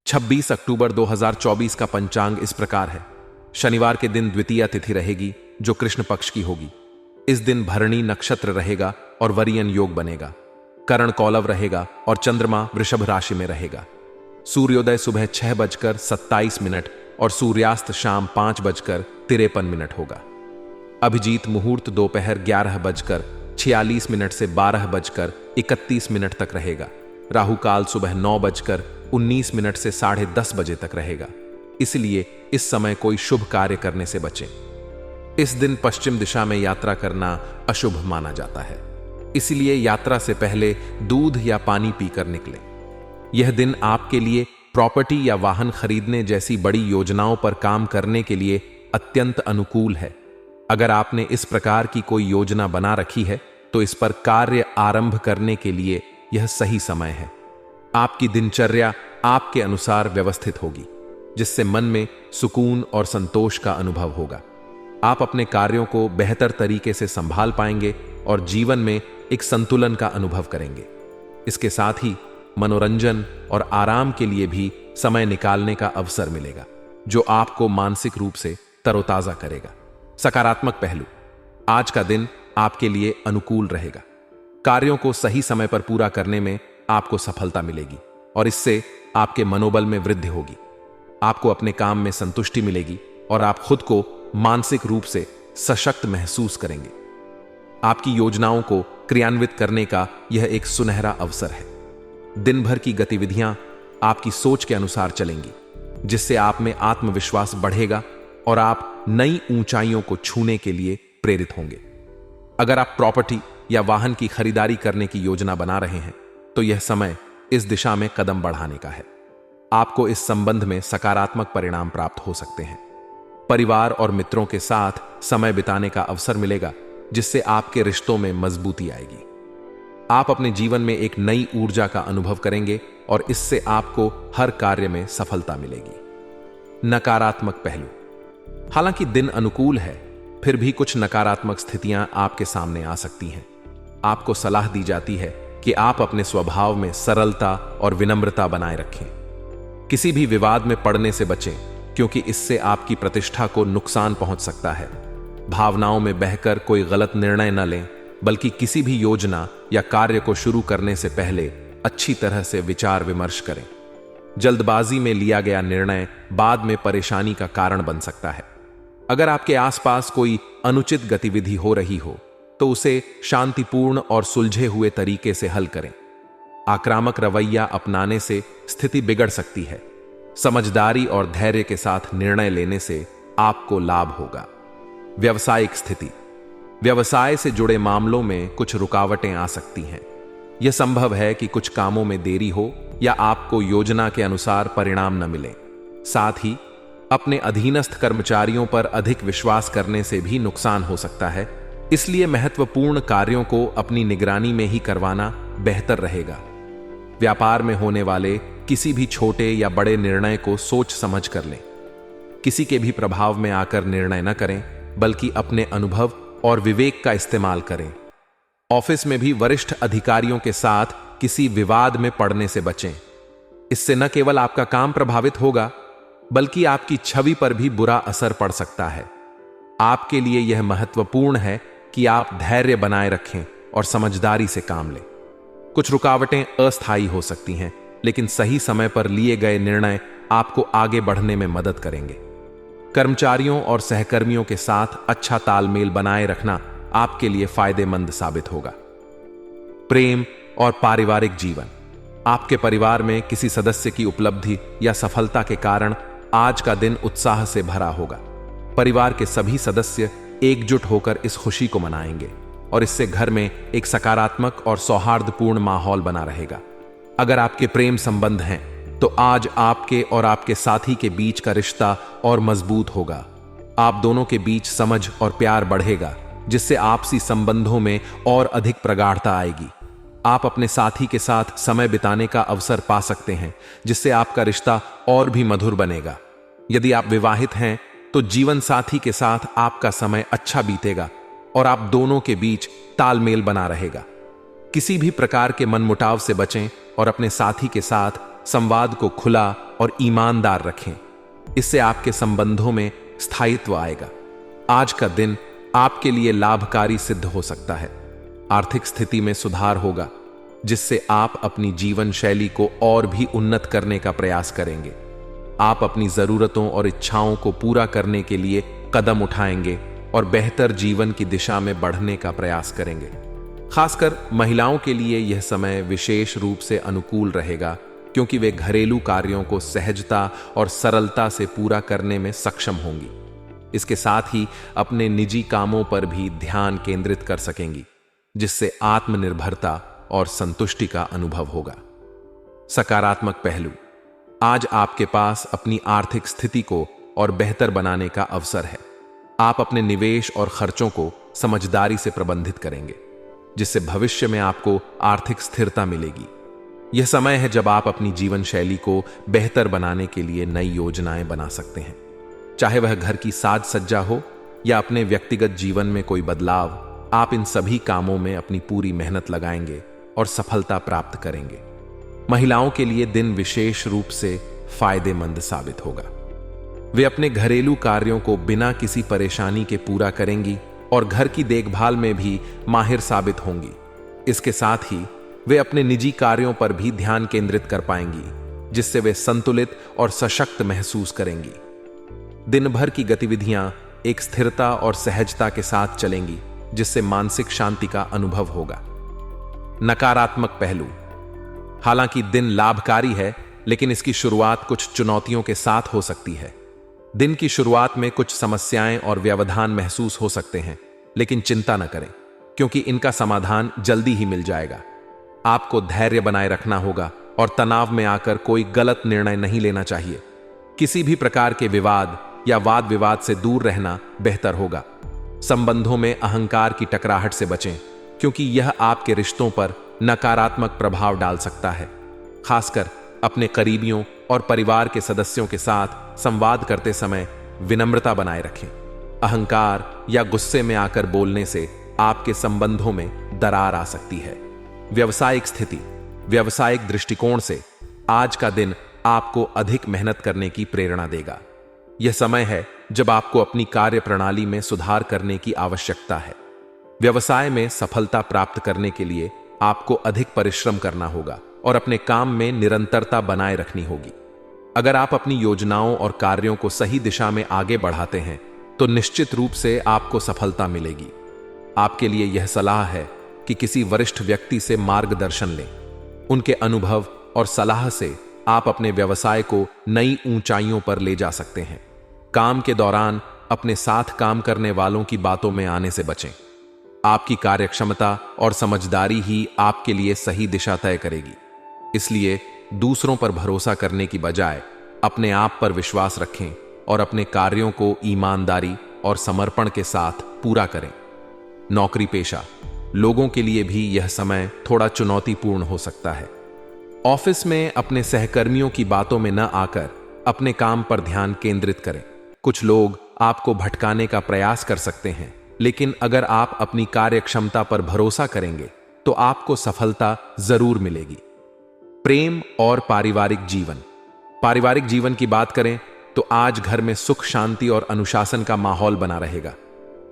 26 अक्टूबर 2024 का पंचांग इस प्रकार है। शनिवार के दिन द्वितीया तिथि रहेगी जो कृष्ण पक्ष की होगी। इस दिन भरणी नक्षत्र रहेगा और वरियन योग बनेगा। करण कौलव रहेगा और चंद्रमा वृषभ राशि में रहेगा। सूर्योदय सुबह 6:27 और सूर्यास्त शाम 5:53 होगा। अभिजीत मुहूर्त दोपहर 11:46 से 12:31 तक रहेगा। राहु काल सुबह 9:19 से 10:30 बजे तक रहेगा, इसलिए इस समय कोई शुभ कार्य करने से बचें। इस दिन पश्चिम दिशा में यात्रा करना अशुभ माना जाता है, इसलिए यात्रा से पहले दूध या पानी पीकर निकलें। यह दिन आपके लिए प्रॉपर्टी या वाहन खरीदने जैसी बड़ी योजनाओं पर काम करने के लिए अत्यंत अनुकूल है। अगर आपने इस प्रकार की कोई योजना बना रखी है तो इस पर कार्य आरंभ करने के लिए यह सही समय है। आपकी दिनचर्या आपके अनुसार व्यवस्थित होगी, जिससे मन में सुकून और संतोष का अनुभव होगा। आप अपने कार्यों को बेहतर तरीके से संभाल पाएंगे और जीवन में एक संतुलन का अनुभव करेंगे। इसके साथ ही मनोरंजन और आराम के लिए भी समय निकालने का अवसर मिलेगा, जो आपको मानसिक रूप से तरोताजा करेगा। सकारात्मक पहलू, आज का दिन आपके लिए अनुकूल रहेगा। कार्यों को सही समय पर पूरा करने में आपको सफलता मिलेगी और इससे आपके मनोबल में वृद्धि होगी। आपको अपने काम में संतुष्टि मिलेगी और आप खुद को मानसिक रूप से सशक्त महसूस करेंगे। आपकी योजनाओं को क्रियान्वित करने का यह एक सुनहरा अवसर है। दिन भर की गतिविधियां आपकी सोच के अनुसार चलेंगी, जिससे आप में आत्मविश्वास बढ़ेगा और आप नई ऊंचाइयों को छूने के लिए प्रेरित होंगे। अगर आप प्रॉपर्टी या वाहन की खरीदारी करने की योजना बना रहे हैं तो यह समय इस दिशा में कदम बढ़ाने का है। आपको इस संबंध में सकारात्मक परिणाम प्राप्त हो सकते हैं। परिवार और मित्रों के साथ समय बिताने का अवसर मिलेगा, जिससे आपके रिश्तों में मजबूती आएगी। आप अपने जीवन में एक नई ऊर्जा का अनुभव करेंगे और इससे आपको हर कार्य में सफलता मिलेगी। नकारात्मक पहलू, हालांकि दिन अनुकूल है, फिर भी कुछ नकारात्मक स्थितियां आपके सामने आ सकती हैं। आपको सलाह दी जाती है कि आप अपने स्वभाव में सरलता और विनम्रता बनाए रखें। किसी भी विवाद में पड़ने से बचें, क्योंकि इससे आपकी प्रतिष्ठा को नुकसान पहुंच सकता है। भावनाओं में बहकर कोई गलत निर्णय न लें, बल्कि किसी भी योजना या कार्य को शुरू करने से पहले अच्छी तरह से विचार विमर्श करें। जल्दबाजी में लिया गया निर्णय बाद में परेशानी का कारण बन सकता है। अगर आपके आसपास कोई अनुचित गतिविधि हो रही हो तो उसे शांतिपूर्ण और सुलझे हुए तरीके से हल करें। आक्रामक रवैया अपनाने से स्थिति बिगड़ सकती है। समझदारी और धैर्य के साथ निर्णय लेने से आपको लाभ होगा। व्यावसायिक स्थिति, व्यवसाय से जुड़े मामलों में कुछ रुकावटें आ सकती हैं। यह संभव है कि कुछ कामों में देरी हो या आपको योजना के अनुसार परिणाम न मिले। साथ ही अपने अधीनस्थ कर्मचारियों पर अधिक विश्वास करने से भी नुकसान हो सकता है, इसलिए महत्वपूर्ण कार्यों को अपनी निगरानी में ही करवाना बेहतर रहेगा। व्यापार में होने वाले किसी भी छोटे या बड़े निर्णय को सोच समझ कर लें। किसी के भी प्रभाव में आकर निर्णय न करें, बल्कि अपने अनुभव और विवेक का इस्तेमाल करें। ऑफिस में भी वरिष्ठ अधिकारियों के साथ किसी विवाद में पड़ने से बचें। इससे न केवल आपका काम प्रभावित होगा, बल्कि आपकी छवि पर भी बुरा असर पड़ सकता है। आपके लिए यह महत्वपूर्ण है कि आप धैर्य बनाए रखें और समझदारी से काम लें। कुछ रुकावटें अस्थायी हो सकती हैं, लेकिन सही समय पर लिए गए निर्णय आपको आगे बढ़ने में मदद करेंगे। कर्मचारियों और सहकर्मियों के साथ अच्छा तालमेल बनाए रखना आपके लिए फायदेमंद साबित होगा। प्रेम और पारिवारिक जीवन, आपके परिवार में किसी सदस्य की उपलब्धि या सफलता के कारण आज का दिन उत्साह से भरा होगा। परिवार के सभी सदस्य एकजुट होकर इस खुशी को मनाएंगे और इससे घर में एक सकारात्मक और सौहार्दपूर्ण माहौल बना रहेगा। अगर आपके प्रेम संबंध हैं तो आज आपके और आपके साथी के बीच का रिश्ता और मजबूत होगा। आप दोनों के बीच समझ और प्यार बढ़ेगा, जिससे आपसी संबंधों में और अधिक प्रगाढ़ता आएगी। आप अपने साथी के साथ समय बिताने का अवसर पा सकते हैं, जिससे आपका रिश्ता और भी मधुर बनेगा। यदि आप विवाहित हैं तो जीवन साथी के साथ आपका समय अच्छा बीतेगा और आप दोनों के बीच तालमेल बना रहेगा। किसी भी प्रकार के मनमुटाव से बचें और अपने साथी के साथ संवाद को खुला और ईमानदार रखें। इससे आपके संबंधों में स्थायित्व आएगा। आज का दिन आपके लिए लाभकारी सिद्ध हो सकता है। आर्थिक स्थिति में सुधार होगा, जिससे आप अपनी जीवन शैली को और भी उन्नत करने का प्रयास करेंगे। आप अपनी जरूरतों और इच्छाओं को पूरा करने के लिए कदम उठाएंगे और बेहतर जीवन की दिशा में बढ़ने का प्रयास करेंगे। खासकर महिलाओं के लिए यह समय विशेष रूप से अनुकूल रहेगा, क्योंकि वे घरेलू कार्यों को सहजता और सरलता से पूरा करने में सक्षम होंगी। इसके साथ ही अपने निजी कामों पर भी ध्यान केंद्रित कर सकेंगी, जिससे आत्मनिर्भरता और संतुष्टि का अनुभव होगा। सकारात्मक पहलू, आज आपके पास अपनी आर्थिक स्थिति को और बेहतर बनाने का अवसर है। आप अपने निवेश और खर्चों को समझदारी से प्रबंधित करेंगे, जिससे भविष्य में आपको आर्थिक स्थिरता मिलेगी। यह समय है जब आप अपनी जीवन शैली को बेहतर बनाने के लिए नई योजनाएं बना सकते हैं। चाहे वह घर की साज सज्जा हो या अपने व्यक्तिगत जीवन में कोई बदलाव, आप इन सभी कामों में अपनी पूरी मेहनत लगाएंगे और सफलता प्राप्त करेंगे। महिलाओं के लिए दिन विशेष रूप से फायदेमंद साबित होगा। वे अपने घरेलू कार्यों को बिना किसी परेशानी के पूरा करेंगी और घर की देखभाल में भी माहिर साबित होंगी। इसके साथ ही वे अपने निजी कार्यों पर भी ध्यान केंद्रित कर पाएंगी, जिससे वे संतुलित और सशक्त महसूस करेंगी। दिन भर की गतिविधियां एक स्थिरता और सहजता के साथ चलेंगी, जिससे मानसिक शांति का अनुभव होगा। नकारात्मक पहलू, हालांकि दिन लाभकारी है, लेकिन इसकी शुरुआत कुछ चुनौतियों के साथ हो सकती है। दिन की शुरुआत में कुछ समस्याएं और व्यवधान महसूस हो सकते हैं, लेकिन चिंता न करें, क्योंकि इनका समाधान जल्दी ही मिल जाएगा। आपको धैर्य बनाए रखना होगा और तनाव में आकर कोई गलत निर्णय नहीं लेना चाहिए। किसी भी प्रकार के विवाद या वाद विवाद से दूर रहना बेहतर होगा। संबंधों में अहंकार की टकराहट से बचें, क्योंकि यह आपके रिश्तों पर नकारात्मक प्रभाव डाल सकता है। खासकर अपने करीबियों और परिवार के सदस्यों के साथ संवाद करते समय विनम्रता बनाए रखें। अहंकार या गुस्से में आकर बोलने से आपके संबंधों में दरार आ सकती है। व्यावसायिक स्थिति, व्यावसायिक दृष्टिकोण से आज का दिन आपको अधिक मेहनत करने की प्रेरणा देगा। यह समय है जब आपको अपनी कार्य प्रणाली में सुधार करने की आवश्यकता है। व्यवसाय में सफलता प्राप्त करने के लिए आपको अधिक परिश्रम करना होगा और अपने काम में निरंतरता बनाए रखनी होगी। अगर आप अपनी योजनाओं और कार्यों को सही दिशा में आगे बढ़ाते हैं, तो निश्चित रूप से आपको सफलता मिलेगी। आपके लिए यह सलाह है कि किसी वरिष्ठ व्यक्ति से मार्गदर्शन लें। उनके अनुभव और सलाह से आप अपने व्यवसाय को नई ऊंचाइयों पर ले जा सकते हैं। काम के दौरान अपने साथ काम करने वालों की बातों में आने से बचें। आपकी कार्यक्षमता और समझदारी ही आपके लिए सही दिशा तय करेगी। इसलिए दूसरों पर भरोसा करने की बजाय अपने आप पर विश्वास रखें और अपने कार्यों को ईमानदारी और समर्पण के साथ पूरा करें। नौकरी पेशा लोगों के लिए भी यह समय थोड़ा चुनौतीपूर्ण हो सकता है। ऑफिस में अपने सहकर्मियों की बातों में न आकर अपने काम पर ध्यान केंद्रित करें। कुछ लोग आपको भटकाने का प्रयास कर सकते हैं, लेकिन अगर आप अपनी कार्यक्षमता पर भरोसा करेंगे तो आपको सफलता जरूर मिलेगी। प्रेम और पारिवारिक जीवन, पारिवारिक जीवन की बात करें तो आज घर में सुख शांति और अनुशासन का माहौल बना रहेगा।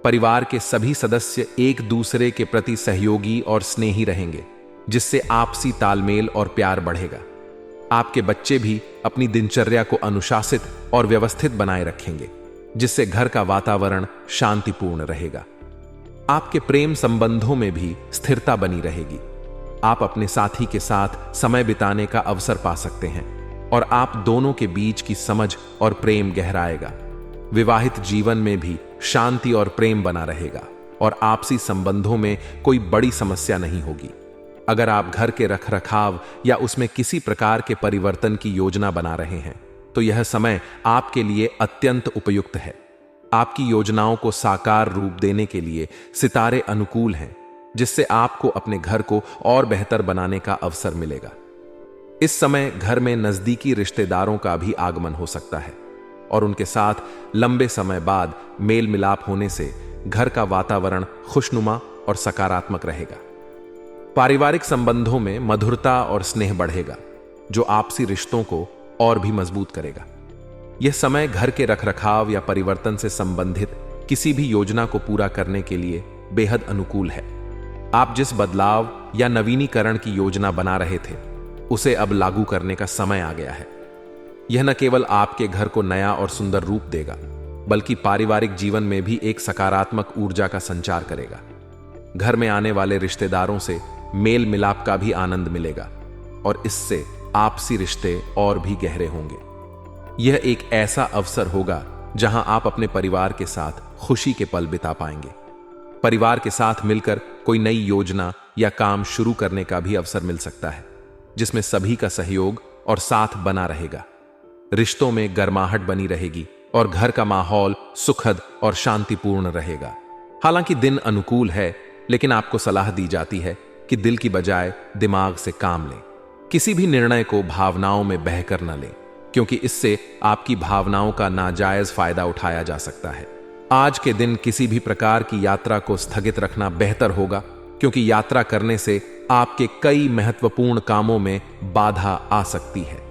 परिवार के सभी सदस्य एक दूसरे के प्रति सहयोगी और स्नेही रहेंगे, जिससे आपसी तालमेल और प्यार बढ़ेगा। आपके बच्चे भी अपनी दिनचर्या को अनुशासित और व्यवस्थित बनाए रखेंगे, जिससे घर का वातावरण शांतिपूर्ण रहेगा। आपके प्रेम संबंधों में भी स्थिरता बनी रहेगी। आप अपने साथी के साथ समय बिताने का अवसर पा सकते हैं और आप दोनों के बीच की समझ और प्रेम गहराएगा। विवाहित जीवन में भी शांति और प्रेम बना रहेगा और आपसी संबंधों में कोई बड़ी समस्या नहीं होगी। अगर आप घर के रखरखाव या उसमें किसी प्रकार के परिवर्तन की योजना बना रहे हैं, तो यह समय आपके लिए अत्यंत उपयुक्त है। आपकी योजनाओं को साकार रूप देने के लिए सितारे अनुकूल हैं, जिससे आपको अपने घर को और बेहतर बनाने का अवसर मिलेगा। इस समय घर में नजदीकी रिश्तेदारों का भी आगमन हो सकता है और उनके साथ लंबे समय बाद मेल मिलाप होने से घर का वातावरण खुशनुमा और सकारात्मक रहेगा। पारिवारिक संबंधों में मधुरता और स्नेह बढ़ेगा। जो आपसी रिश्तों को और भी मजबूत करेगा। यह समय घर के रखरखाव या परिवर्तन से संबंधित किसी भी योजना को पूरा करने के लिए बेहद अनुकूल है। आप जिस बदलाव या नवीनीकरण की योजना बना रहे थे, उसे अब लागू करने का समय आ गया है। यह न केवल आपके घर को नया और सुंदर रूप देगा, बल्कि पारिवारिक जीवन में भी एक सकारात्मक ऊर्जा का संचार करेगा। घर में आने वाले रिश्तेदारों से मेल मिलाप का भी आनंद मिलेगा और इससे आपसी रिश्ते और भी गहरे होंगे। यह एक ऐसा अवसर होगा जहां आप अपने परिवार के साथ खुशी के पल बिता पाएंगे। परिवार के साथ मिलकर कोई नई योजना या काम शुरू करने का भी अवसर मिल सकता है, जिसमें सभी का सहयोग और साथ बना रहेगा। रिश्तों में गर्माहट बनी रहेगी और घर का माहौल सुखद और शांतिपूर्ण रहेगा। हालांकि दिन अनुकूल है, लेकिन आपको सलाह दी जाती है कि दिल की बजाय दिमाग से काम लें। किसी भी निर्णय को भावनाओं में बहकर न लें, क्योंकि इससे आपकी भावनाओं का नाजायज फायदा उठाया जा सकता है। आज के दिन किसी भी प्रकार की यात्रा को स्थगित रखना बेहतर होगा, क्योंकि यात्रा करने से आपके कई महत्वपूर्ण कामों में बाधा आ सकती है।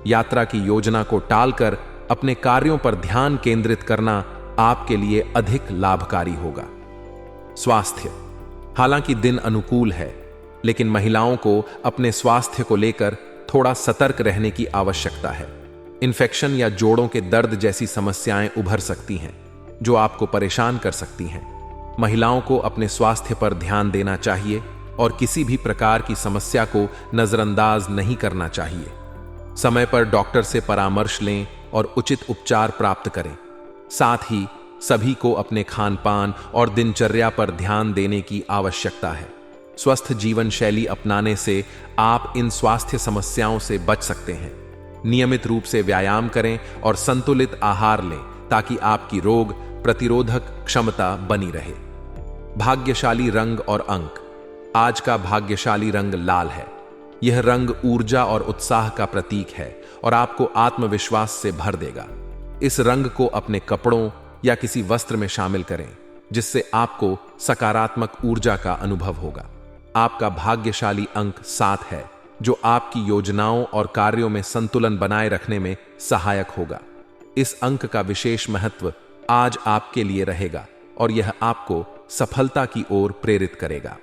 यात्रा की योजना को टालकर अपने कार्यों पर ध्यान केंद्रित करना आपके लिए अधिक लाभकारी होगा। स्वास्थ्य। हालांकि दिन अनुकूल है, लेकिन महिलाओं को अपने स्वास्थ्य को लेकर थोड़ा सतर्क रहने की आवश्यकता है। इन्फेक्शन या जोड़ों के दर्द जैसी समस्याएं उभर सकती हैं, जो आपको परेशान कर सकती हैं। महिलाओं को अपने स्वास्थ्य पर ध्यान देना चाहिए और किसी भी प्रकार की समस्या को नजरअंदाज नहीं करना चाहिए। समय पर डॉक्टर से परामर्श लें और उचित उपचार प्राप्त करें। साथ ही सभी को अपने खानपान और दिनचर्या पर ध्यान देने की आवश्यकता है। स्वस्थ जीवन शैली अपनाने से आप इन स्वास्थ्य समस्याओं से बच सकते हैं। नियमित रूप से व्यायाम करें और संतुलित आहार लें, ताकि आपकी रोग प्रतिरोधक क्षमता बनी रहे। भाग्यशाली रंग और अंक। आज का भाग्यशाली रंग लाल है। यह रंग ऊर्जा और उत्साह का प्रतीक है और आपको आत्मविश्वास से भर देगा। इस रंग को अपने कपड़ों या किसी वस्त्र में शामिल करें, जिससे आपको सकारात्मक ऊर्जा का अनुभव होगा। आपका भाग्यशाली अंक 7 है, जो आपकी योजनाओं और कार्यों में संतुलन बनाए रखने में सहायक होगा। इस अंक का विशेष महत्व आज आपके लिए रहेगा और यह आपको सफलता की ओर प्रेरित करेगा।